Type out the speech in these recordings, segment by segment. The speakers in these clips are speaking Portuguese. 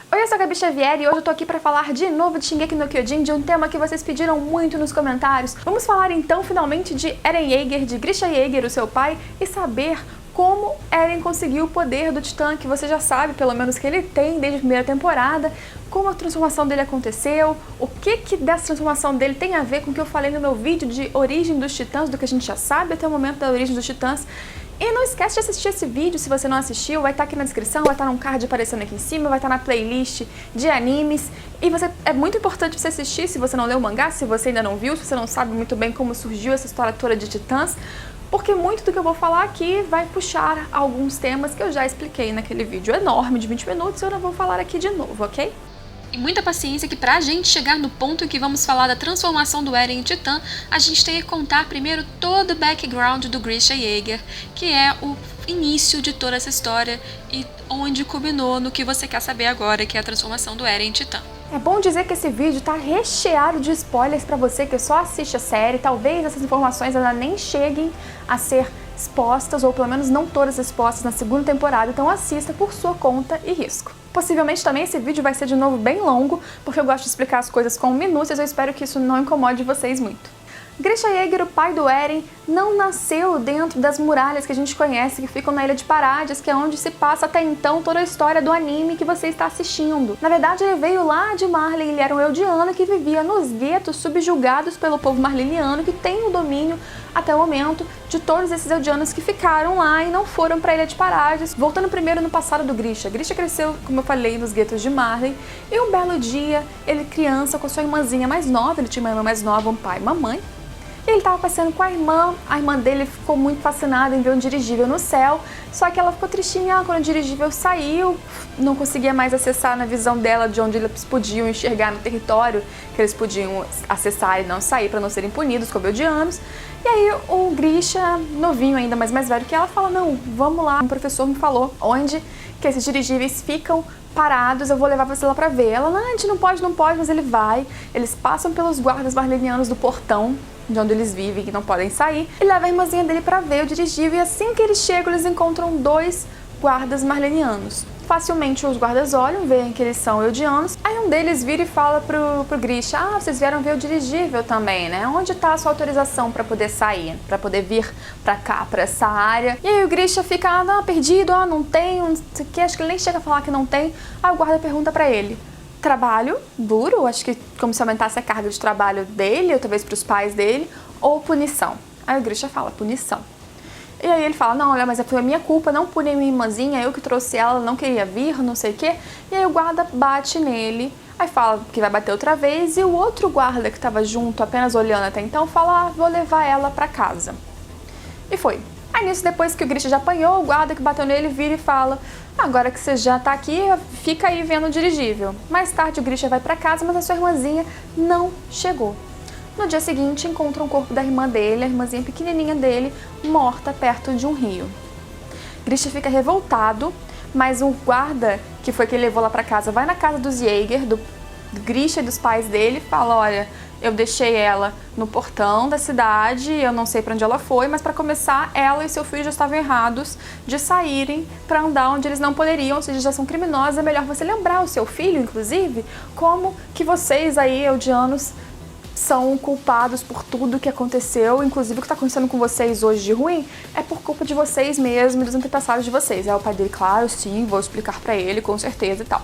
Oi, eu sou a Gabi Xavier e hoje eu tô aqui pra falar de novo de Shingeki no Kyojin, de um tema que vocês pediram muito nos comentários. Vamos falar então finalmente de Eren Yeager, de Grisha Yeager, o seu pai, e saber como Eren conseguiu o poder do Titã, que você já sabe, pelo menos que ele tem desde a primeira temporada, como a transformação dele aconteceu, o que dessa transformação dele tem a ver com o que eu falei no meu vídeo de origem dos Titãs, do que a gente já sabe até o momento da origem dos Titãs. E não esquece de assistir esse vídeo, se você não assistiu, vai estar aqui na descrição, vai estar num card aparecendo aqui em cima, vai estar na playlist de animes. E é muito importante você assistir se você não leu o mangá, se você ainda não viu, se você não sabe muito bem como surgiu essa história toda de Titãs, porque muito do que eu vou falar aqui vai puxar alguns temas que eu já expliquei naquele vídeo enorme de 20 minutos e eu não vou falar aqui de novo, ok? E muita paciência que pra gente chegar no ponto em que vamos falar da transformação do Eren em Titã, a gente tem que contar primeiro todo o background do Grisha Yeager, que é o início de toda essa história e onde culminou no que você quer saber agora, que é a transformação do Eren em Titã. É bom dizer que esse vídeo tá recheado de spoilers pra você que só assiste a série, talvez essas informações ainda nem cheguem a ser expostas, ou pelo menos não todas expostas na segunda temporada, então assista por sua conta e risco. Possivelmente também esse vídeo vai ser de novo bem longo, porque eu gosto de explicar as coisas com minúcias, eu espero que isso não incomode vocês muito. Grisha Yeager, o pai do Eren, não nasceu dentro das muralhas que a gente conhece, que ficam na Ilha de Parades, que é onde se passa até então toda a história do anime que você está assistindo. Na verdade, ele veio lá de Marley, ele era um Eldiano que vivia nos guetos subjugados pelo povo marliniano, que tem o domínio, até o momento, de todos esses Eldianos que ficaram lá e não foram para a Ilha de Parades. Voltando primeiro no passado do Grisha. Grisha cresceu, como eu falei, nos guetos de Marley, e um belo dia, ele criança com sua irmãzinha mais nova, ele tinha uma irmã mais nova, um pai e uma mãe, e ele estava passeando com a irmã dele ficou muito fascinada em ver um dirigível no céu, só que ela ficou tristinha quando o dirigível saiu, não conseguia mais acessar na visão dela de onde eles podiam enxergar no território, que eles podiam acessar e não sair para não serem punidos como eldianos. E aí o Grisha, novinho ainda, mas mais velho que ela, fala, não, vamos lá, um professor me falou onde que esses dirigíveis ficam parados, eu vou levar você lá pra ver. Ela, não, a gente não pode, mas ele vai. Eles passam pelos guardas marlenianos do portão, de onde eles vivem, que não podem sair, e leva a irmãzinha dele pra ver o dirigível, e assim que eles chegam, eles encontram dois guardas marlenianos. Facilmente os guardas olham, veem que eles são eldianos, aí um deles vira e fala pro Grisha, vocês vieram ver o dirigível também, né? Onde tá a sua autorização pra poder sair, pra poder vir pra cá, pra essa área? E aí o Grisha fica, perdido, não tem, não sei o que, acho que ele nem chega a falar que não tem. Aí o guarda pergunta pra ele, trabalho duro, acho que como se aumentasse a carga de trabalho dele, ou talvez pros pais dele, ou punição? Aí o Grisha fala, punição. E aí ele fala, não, olha, mas foi a minha culpa, não puni minha irmãzinha, eu que trouxe ela, não queria vir, não sei o quê. E aí o guarda bate nele, aí fala que vai bater outra vez, e o outro guarda que estava junto, apenas olhando até então, fala, vou levar ela pra casa. E foi. Aí nisso, depois que o Grisha já apanhou, o guarda que bateu nele vira e fala, agora que você já tá aqui, fica aí vendo o dirigível. Mais tarde o Grisha vai pra casa, mas a sua irmãzinha não chegou. No dia seguinte, encontra o corpo da irmã dele, a irmãzinha pequenininha dele, morta perto de um rio. Grisha fica revoltado, mas o guarda, que foi quem levou lá pra casa, vai na casa dos Yeager, do Grisha e dos pais dele, e fala, olha, eu deixei ela no portão da cidade, eu não sei pra onde ela foi, mas pra começar, ela e seu filho já estavam errados de saírem pra andar onde eles não poderiam, ou seja, já são criminosos, é melhor você lembrar o seu filho, inclusive, como que vocês aí, eldianos, são culpados por tudo que aconteceu, inclusive o que está acontecendo com vocês hoje de ruim, é por culpa de vocês mesmos e dos antepassados de vocês. Aí o pai dele, claro, sim, vou explicar pra ele, com certeza e tal.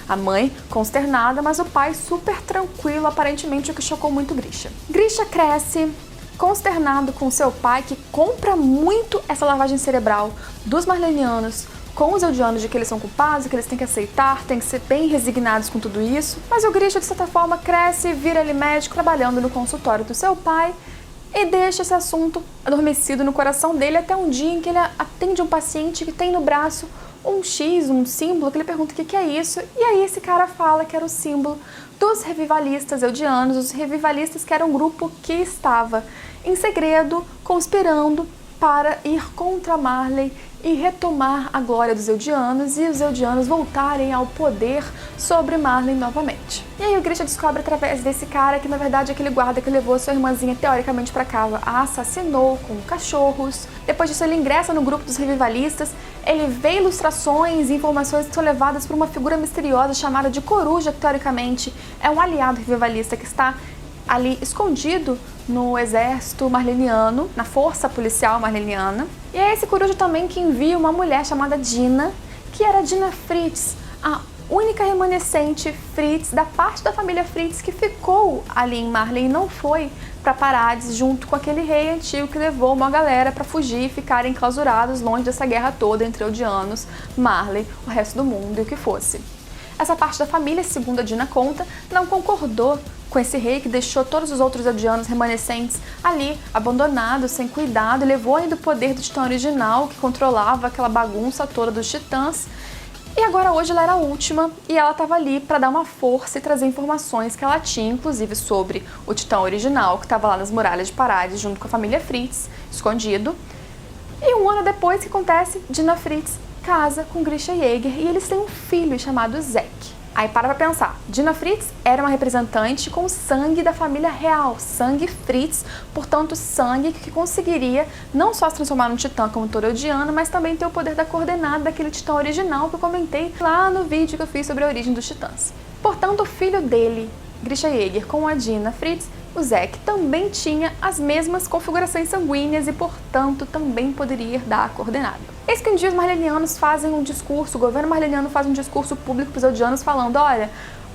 A mãe, consternada, mas o pai super tranquilo, aparentemente, o que chocou muito Grisha. Grisha cresce consternado com seu pai, que compra muito essa lavagem cerebral dos marlenianos, com os eldianos de que eles são culpados, que eles têm que aceitar, têm que ser bem resignados com tudo isso. Mas o Grisha, de certa forma, cresce, vira ele médico, trabalhando no consultório do seu pai, e deixa esse assunto adormecido no coração dele até um dia em que ele atende um paciente que tem no braço um X, um símbolo, que ele pergunta o que é isso, e aí esse cara fala que era o símbolo dos revivalistas eldianos, os revivalistas que era um grupo que estava em segredo, conspirando para ir contra Marley e retomar a glória dos eldianos e os eldianos voltarem ao poder sobre Marley novamente. E aí o Grisha descobre através desse cara que na verdade aquele guarda que levou a sua irmãzinha teoricamente para casa a assassinou com cachorros. Depois disso ele ingressa no grupo dos revivalistas ele vê ilustrações e informações que são levadas por uma figura misteriosa chamada de Coruja, que teoricamente é um aliado revivalista que está ali escondido no exército marleniano, na força policial marleniana. E é esse Coruja também que envia uma mulher chamada Dina, que era Dina Fritz, a única remanescente Fritz da parte da família Fritz que ficou ali em Marley e não foi para Parades junto com aquele rei antigo que levou uma galera para fugir e ficarem enclausurados longe dessa guerra toda entre Eldianos, Marley, o resto do mundo e o que fosse. Essa parte da família, segundo a Dina conta, não concordou com esse rei que deixou todos os outros Eldianos remanescentes ali, abandonados, sem cuidado, e levou ainda o poder do Titã original, que controlava aquela bagunça toda dos Titãs. E agora hoje ela era a última e ela estava ali para dar uma força e trazer informações que ela tinha, inclusive sobre o Titã original, que estava lá nas muralhas de Parades junto com a família Fritz, escondido. E um ano depois, o que acontece? Dina Fritz casa com Grisha Yeager e eles têm um filho chamado Zack. Aí para pensar, Dina Fritz era uma representante com sangue da família real, sangue Fritz, portanto sangue que conseguiria não só se transformar num titã como todo Eldiano, mas também ter o poder da coordenada daquele titã original que eu comentei lá no vídeo que eu fiz sobre a origem dos titãs. Portanto, o filho dele, Grisha Yeager, com a Dina Fritz, o Zack, também tinha as mesmas configurações sanguíneas e, portanto, também poderia dar a coordenada. Eis que um dia os marlenianos fazem um discurso, o governo marleniano faz um discurso público para os Eldianos falando: olha,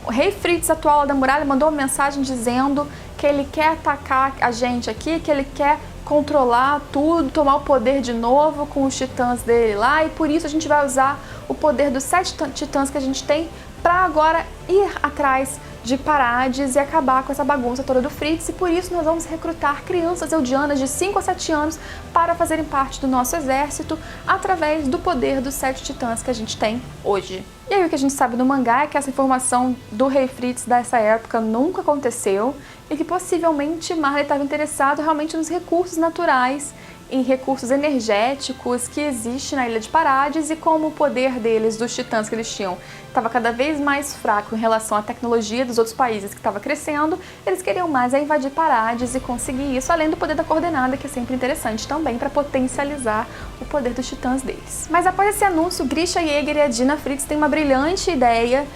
o rei Fritz atual da muralha mandou uma mensagem dizendo que ele quer atacar a gente aqui, que ele quer controlar tudo, tomar o poder de novo com os titãs dele lá, e por isso a gente vai usar o poder dos 7 titãs que a gente tem para agora ir atrás de Parades e acabar com essa bagunça toda do Fritz, e por isso nós vamos recrutar crianças eldianas de 5 a 7 anos para fazerem parte do nosso exército através do poder dos 7 titãs que a gente tem hoje. E aí o que a gente sabe no mangá é que essa informação do rei Fritz dessa época nunca aconteceu e que possivelmente Marley estava interessado realmente nos recursos naturais em recursos energéticos que existem na Ilha de Parades, e como o poder deles, dos titãs que eles tinham, estava cada vez mais fraco em relação à tecnologia dos outros países que estava crescendo, eles queriam mais invadir Parades e conseguir isso, além do poder da coordenada, que é sempre interessante também para potencializar o poder dos titãs deles. Mas após esse anúncio, Grisha Yeager e a Dina Fritz têm uma brilhante ideia,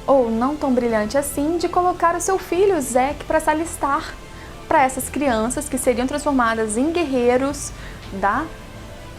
ou não tão brilhante assim, de colocar o seu filho, Zack, para se alistar para essas crianças que seriam transformadas em guerreiros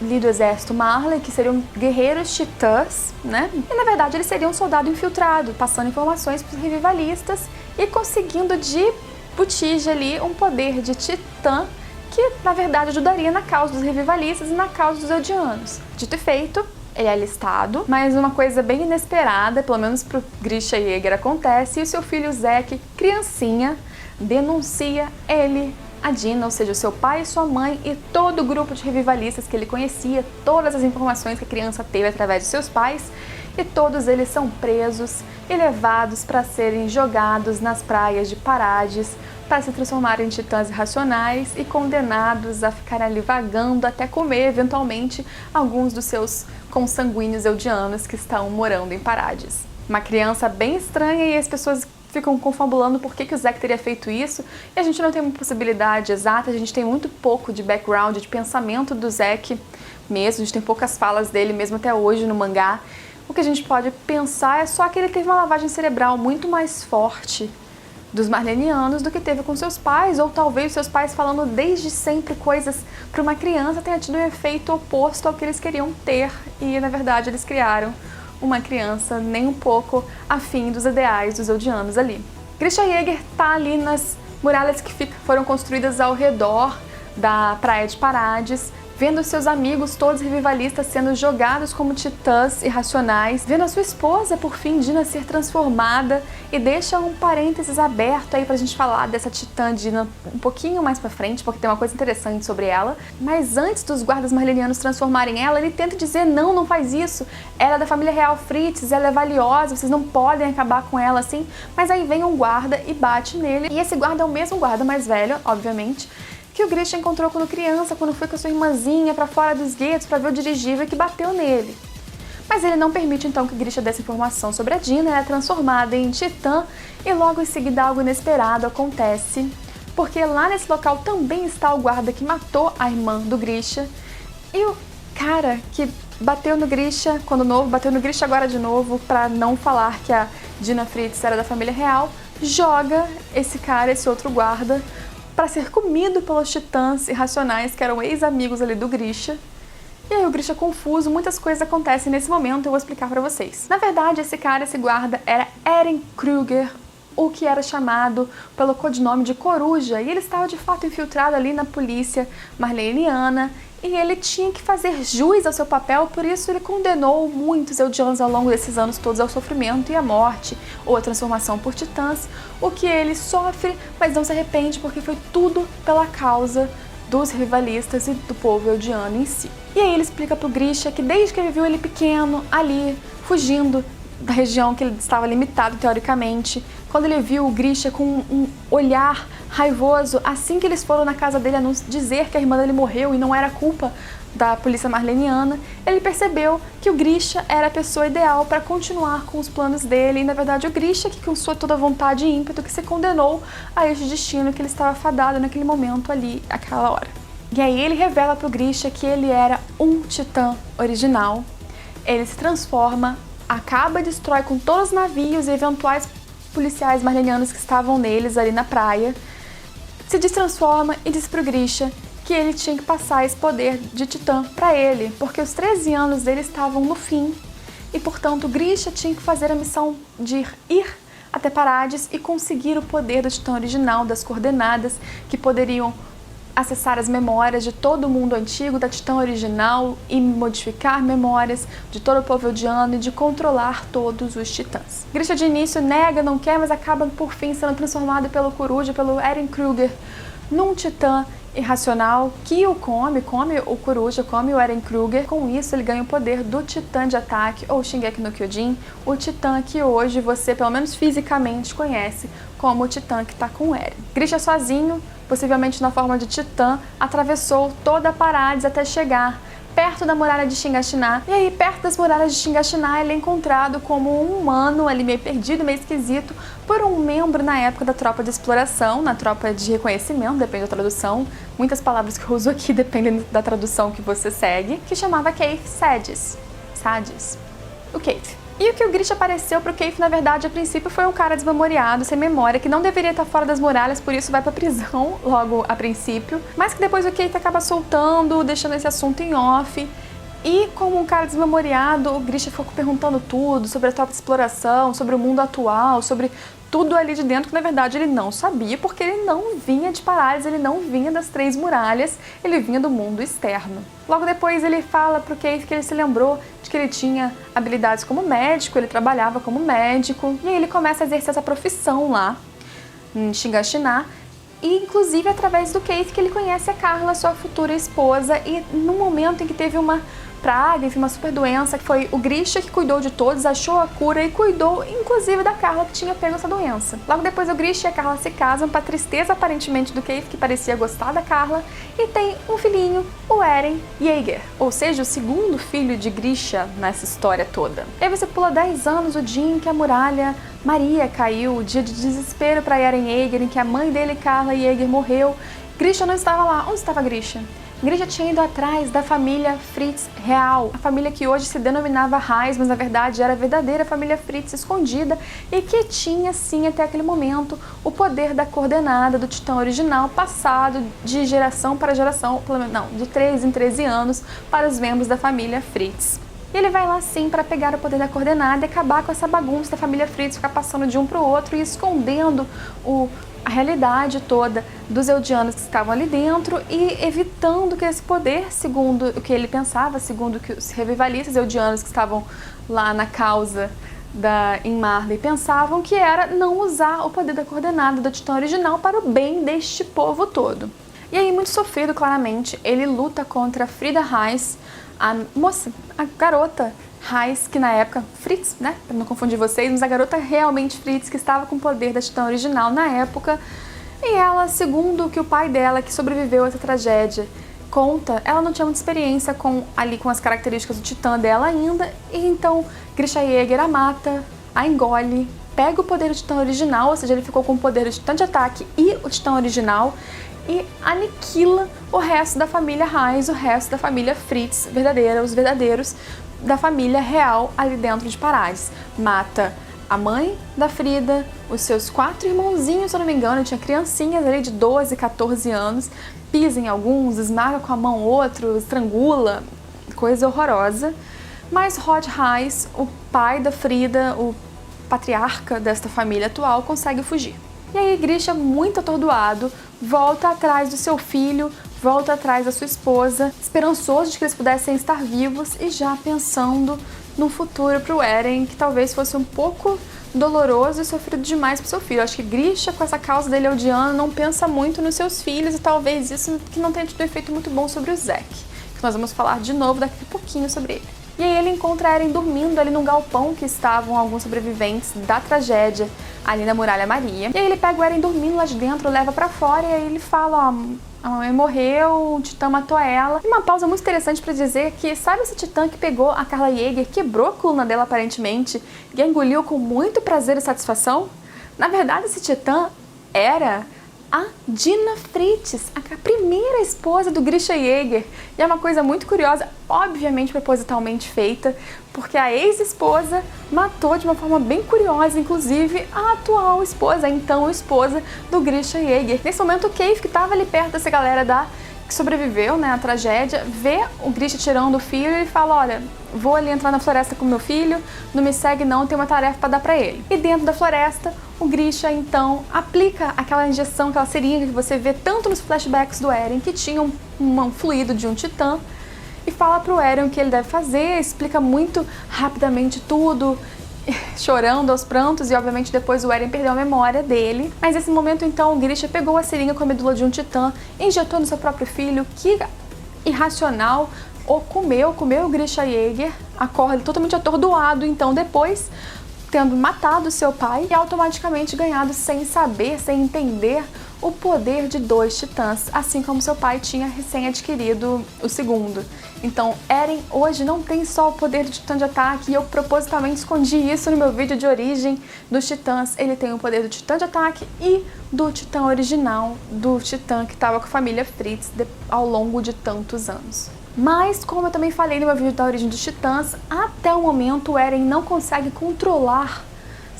do exército Marley, que seriam guerreiros titãs, né? E na verdade eles seriam um soldado infiltrado, passando informações para os revivalistas e conseguindo de botija ali um poder de titã que na verdade ajudaria na causa dos revivalistas e na causa dos Eldianos. Dito e feito, ele é alistado, mas uma coisa bem inesperada, pelo menos para o Grisha Yeager, acontece, e o seu filho Zack, criancinha, denuncia ele, a Dina, ou seja, o seu pai e sua mãe e todo o grupo de revivalistas que ele conhecia, todas as informações que a criança teve através de seus pais, e todos eles são presos e levados para serem jogados nas praias de Parades para se transformarem em titãs irracionais e condenados a ficarem ali vagando até comer, eventualmente, alguns dos seus consanguíneos eldianos que estão morando em Parades. Uma criança bem estranha, e as pessoas ficam confabulando por que o Zack teria feito isso, e a gente não tem uma possibilidade exata, a gente tem muito pouco de background, de pensamento do Zack mesmo, a gente tem poucas falas dele mesmo até hoje no mangá. O que a gente pode pensar é só que ele teve uma lavagem cerebral muito mais forte dos marlenianos do que teve com seus pais, ou talvez seus pais falando desde sempre coisas para uma criança tenha tido um efeito oposto ao que eles queriam ter, e na verdade eles criaram uma criança nem um pouco afim dos ideais dos Eldianos ali. Grisha Yeager tá ali nas muralhas que foram construídas ao redor da praia de Parades, vendo seus amigos todos revivalistas sendo jogados como titãs irracionais, vendo a sua esposa, por fim, Dina, ser transformada, e deixa um parênteses aberto aí pra gente falar dessa titã Dina um pouquinho mais pra frente, porque tem uma coisa interessante sobre ela. Mas antes dos guardas marlenianos transformarem ela, ele tenta dizer: não, não faz isso, ela é da família real Fritz, ela é valiosa, vocês não podem acabar com ela assim. Mas aí vem um guarda e bate nele, e esse guarda é o mesmo guarda mais velho, obviamente, que o Grisha encontrou quando criança, quando foi com a sua irmãzinha para fora dos guetos para ver o dirigível, que bateu nele. Mas ele não permite então que Grisha desse informação sobre a Dina, ela é transformada em titã, e logo em seguida algo inesperado acontece, porque lá nesse local também está o guarda que matou a irmã do Grisha, e o cara que bateu no Grisha quando novo, bateu no Grisha agora de novo, pra não falar que a Dina Fritz era da família real, joga esse cara, esse outro guarda, pra ser comido pelos titãs irracionais, que eram ex-amigos ali do Grisha. E aí o Grisha confuso, muitas coisas acontecem nesse momento, eu vou explicar pra vocês. Na verdade, esse cara, esse guarda, era Eren Kruger, o que era chamado pelo codinome de Coruja, e ele estava de fato infiltrado ali na polícia marleniana, e ele tinha que fazer jus ao seu papel, por isso ele condenou muitos eldianos ao longo desses anos todos ao sofrimento e à morte, ou à transformação por titãs, o que ele sofre, mas não se arrepende, porque foi tudo pela causa dos rivalistas e do povo eldiano em si. E aí ele explica pro Grisha que desde que ele viu ele pequeno, ali, fugindo da região que ele estava limitado teoricamente, quando ele viu o Grisha com um olhar raivoso, assim que eles foram na casa dele dizer que a irmã dele morreu e não era culpa da polícia marleniana, ele percebeu que o Grisha era a pessoa ideal para continuar com os planos dele, e na verdade o Grisha, que com sua toda vontade e ímpeto, que se condenou a este destino que ele estava fadado naquele momento ali, aquela hora. E aí ele revela pro Grisha que ele era um titã original, ele se transforma, acaba e destrói com todos os navios e eventuais policiais marlenianos que estavam neles ali na praia, se destransforma e diz pro Grisha que ele tinha que passar esse poder de titã para ele, porque os 13 anos dele estavam no fim e, portanto, o Grisha tinha que fazer a missão de ir até Parades e conseguir o poder do titã original, das coordenadas que poderiam acessar as memórias de todo o mundo antigo, da titã original, e modificar memórias de todo o povo eldiano e de controlar todos os titãs. Grisha de início nega, não quer, mas acaba por fim sendo transformado pelo Coruja, pelo Eren Kruger, num titã irracional que come o Coruja, come o Eren Kruger. Com isso ele ganha o poder do titã de ataque, ou Shingeki no Kyojin, o titã que hoje você, pelo menos fisicamente, conhece como o titã que está com o Eren. Grisha sozinho, possivelmente na forma de titã, atravessou toda a Parades até chegar perto da muralha de Shiganshina. E aí, perto das muralhas de Shiganshina, ele é encontrado como um humano ali meio perdido, meio esquisito, por um membro na época da tropa de exploração, na tropa de reconhecimento, depende da tradução. Muitas palavras que eu uso aqui dependem da tradução que você segue, que chamava Keith Sadis. O Keith. E o que o Grisha apareceu pro Keith, na verdade, a princípio foi um cara desmemoriado, sem memória, que não deveria estar fora das muralhas, por isso vai pra prisão logo a princípio, mas que depois o Keith acaba soltando, deixando esse assunto em off. E como um cara desmemoriado, o Grisha ficou perguntando tudo sobre a tropa de exploração, sobre o mundo atual, sobre tudo ali de dentro, que na verdade ele não sabia, porque ele não vinha de Parades, ele não vinha das 3 muralhas, ele vinha do mundo externo. Logo depois ele fala pro Keith que ele se lembrou de que ele tinha habilidades como médico, ele trabalhava como médico, e aí ele começa a exercer essa profissão lá em Shiganshina, e inclusive através do Keith que ele conhece a Carla, sua futura esposa, e no momento em que teve uma praga, enfim, uma super doença, que foi o Grisha que cuidou de todos, achou a cura e cuidou inclusive da Carla, que tinha pego essa doença. Logo depois o Grisha e a Carla se casam, para tristeza aparentemente do Keith, que parecia gostar da Carla, e tem um filhinho, o Eren Yeager, ou seja, o segundo filho de Grisha nessa história toda. E aí você pula 10 anos, o dia em que a muralha Maria caiu, o dia de desespero para Eren Yeager, em que a mãe dele, Carla Yeager, morreu. Grisha não estava lá. Onde estava Grisha? Grisha tinha ido atrás da família Fritz real, a família que hoje se denominava Reis, mas na verdade era a verdadeira família Fritz escondida e que tinha sim até aquele momento o poder da coordenada do titã original passado de geração para geração, não, de 13 em 13 anos para os membros da família Fritz. E ele vai lá sim para pegar o poder da coordenada e acabar com essa bagunça da família Fritz, ficar passando de um para o outro e escondendo a realidade toda dos eldianos que estavam ali dentro e evitando que esse poder, segundo o que ele pensava, segundo que os revivalistas eldianos que estavam lá na causa em Marley pensavam, que era não usar o poder da coordenada do titã original para o bem deste povo todo. E aí, muito sofrido, claramente, ele luta contra Frida Reis, a moça, a garota Reis, que na época, Fritz, né, pra não confundir vocês, mas a garota realmente Fritz, que estava com o poder da titã original na época, e ela, segundo o que o pai dela, que sobreviveu a essa tragédia, conta, ela não tinha muita experiência com as características do titã dela ainda, e então Grisha Yeager a mata, a engole, pega o poder do titã original, ou seja, ele ficou com o poder do titã de ataque e o titã original, e aniquila o resto da família Reis, o resto da família Fritz verdadeira, os verdadeiros da família real ali dentro de Parades. Mata a mãe da Frida, os seus 4 irmãozinhos, se eu não me engano, tinha criancinhas ali de 12, 14 anos, pisa em alguns, esmaga com a mão outro, estrangula, coisa horrorosa. Mas Rod Reis, o pai da Frida, o patriarca desta família atual, consegue fugir. E aí Grisha, muito atordoado, volta atrás do seu filho, volta atrás da sua esposa, esperançoso de que eles pudessem estar vivos e já pensando num futuro para o Eren que talvez fosse um pouco doloroso e sofrido demais para o seu filho. Eu acho que Grisha, com essa causa dele odiando, não pensa muito nos seus filhos e talvez isso que não tenha tido um efeito muito bom sobre o Zack, que nós vamos falar de novo daqui a pouquinho sobre ele. E aí ele encontra Eren dormindo ali num galpão que estavam alguns sobreviventes da tragédia ali na Muralha Maria. E aí ele pega o Eren dormindo lá de dentro, leva pra fora e aí ele fala, ó, a mamãe morreu, o Titã matou ela. E uma pausa muito interessante pra dizer que, sabe esse Titã que pegou a Carla Jäger, quebrou a coluna dela aparentemente e a engoliu com muito prazer e satisfação? Na verdade, esse Titã era a Dina Fritz, a primeira esposa do Grisha Jäger. E é uma coisa muito curiosa, obviamente propositalmente feita, porque a ex-esposa matou de uma forma bem curiosa, inclusive, a atual esposa, a então esposa do Grisha Jäger. Nesse momento, o Cave, que estava ali perto dessa galera que sobreviveu, né, à tragédia, vê o Grisha tirando o filho e fala, olha, vou ali entrar na floresta com meu filho, não me segue não, tem uma tarefa para dar para ele. E dentro da floresta, o Grisha, então, aplica aquela injeção, aquela seringa que você vê tanto nos flashbacks do Eren, que tinha um fluido de um titã, e fala pro Eren o que ele deve fazer, explica muito rapidamente tudo, chorando aos prantos, e obviamente depois o Eren perdeu a memória dele. Mas nesse momento, então, o Grisha pegou a seringa com a medula de um titã, injetou no seu próprio filho, que irracional, ou comeu o Grisha Jäger, acorda totalmente atordoado, então depois, tendo matado seu pai e automaticamente ganhado sem saber, sem entender o poder de 2 titãs, assim como seu pai tinha recém-adquirido o segundo. Então, Eren hoje não tem só o poder do titã de ataque, e eu propositalmente escondi isso no meu vídeo de origem dos titãs. Ele tem o poder do titã de ataque e do titã original, do titã que estava com a família Fritz ao longo de tantos anos. Mas, como eu também falei no meu vídeo da origem dos titãs, até o momento o Eren não consegue controlar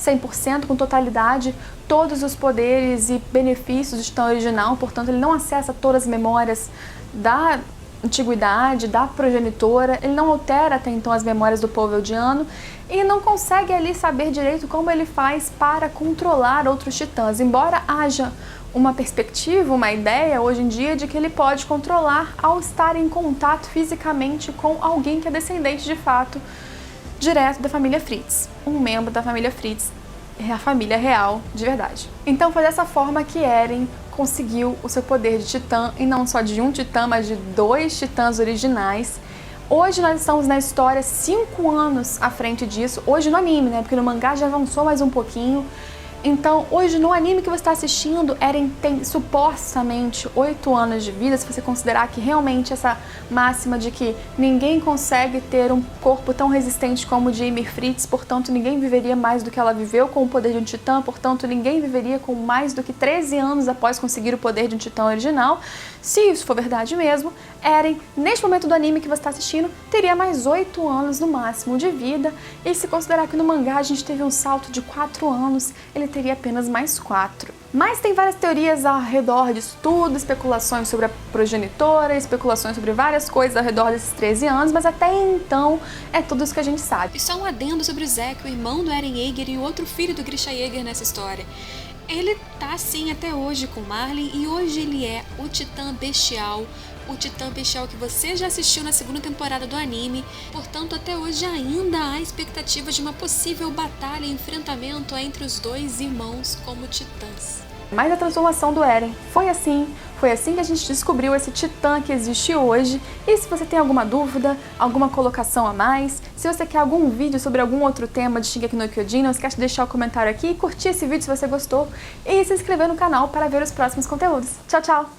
100%, com totalidade, todos os poderes e benefícios do titã original, portanto ele não acessa todas as memórias da antiguidade, da progenitora, ele não altera até então as memórias do povo eldiano e não consegue ali saber direito como ele faz para controlar outros titãs, embora haja uma perspectiva, uma ideia hoje em dia de que ele pode controlar ao estar em contato fisicamente com alguém que é descendente de fato direto da família Fritz, um membro da família Fritz, a família real de verdade. Então foi dessa forma que Eren conseguiu o seu poder de titã, e não só de um titã, mas de 2 titãs originais. Hoje nós estamos na história 5 anos à frente disso, hoje no anime, né, porque no mangá já avançou mais um pouquinho. Então, hoje no anime que você está assistindo, Eren tem supostamente 8 anos de vida, se você considerar que realmente essa máxima de que ninguém consegue ter um corpo tão resistente como o de Ymir Fritz, portanto ninguém viveria mais do que ela viveu com o poder de um titã, portanto ninguém viveria com mais do que 13 anos após conseguir o poder de um titã original. Se isso for verdade mesmo, Eren, neste momento do anime que você está assistindo, teria mais 8 anos no máximo de vida, e se considerar que no mangá a gente teve um salto de 4 anos, ele teria apenas mais 4. Mas tem várias teorias ao redor disso tudo, especulações sobre a progenitora, especulações sobre várias coisas ao redor desses 13 anos, mas até então é tudo isso que a gente sabe. E só um adendo sobre o Zack, o irmão do Eren Yeager e o outro filho do Grisha Jäger nessa história. Ele tá assim até hoje com Marley, e hoje ele é o Titã Bestial, o Titã Bestial que você já assistiu na 2ª temporada do anime. Portanto, até hoje ainda há expectativa de uma possível batalha e enfrentamento entre os 2 irmãos como titãs. Mas a transformação do Eren foi assim que a gente descobriu esse titã que existe hoje. E se você tem alguma dúvida, alguma colocação a mais, se você quer algum vídeo sobre algum outro tema de Shingeki no Kyojin, não esquece de deixar o comentário aqui, curtir esse vídeo se você gostou e se inscrever no canal para ver os próximos conteúdos. Tchau, tchau!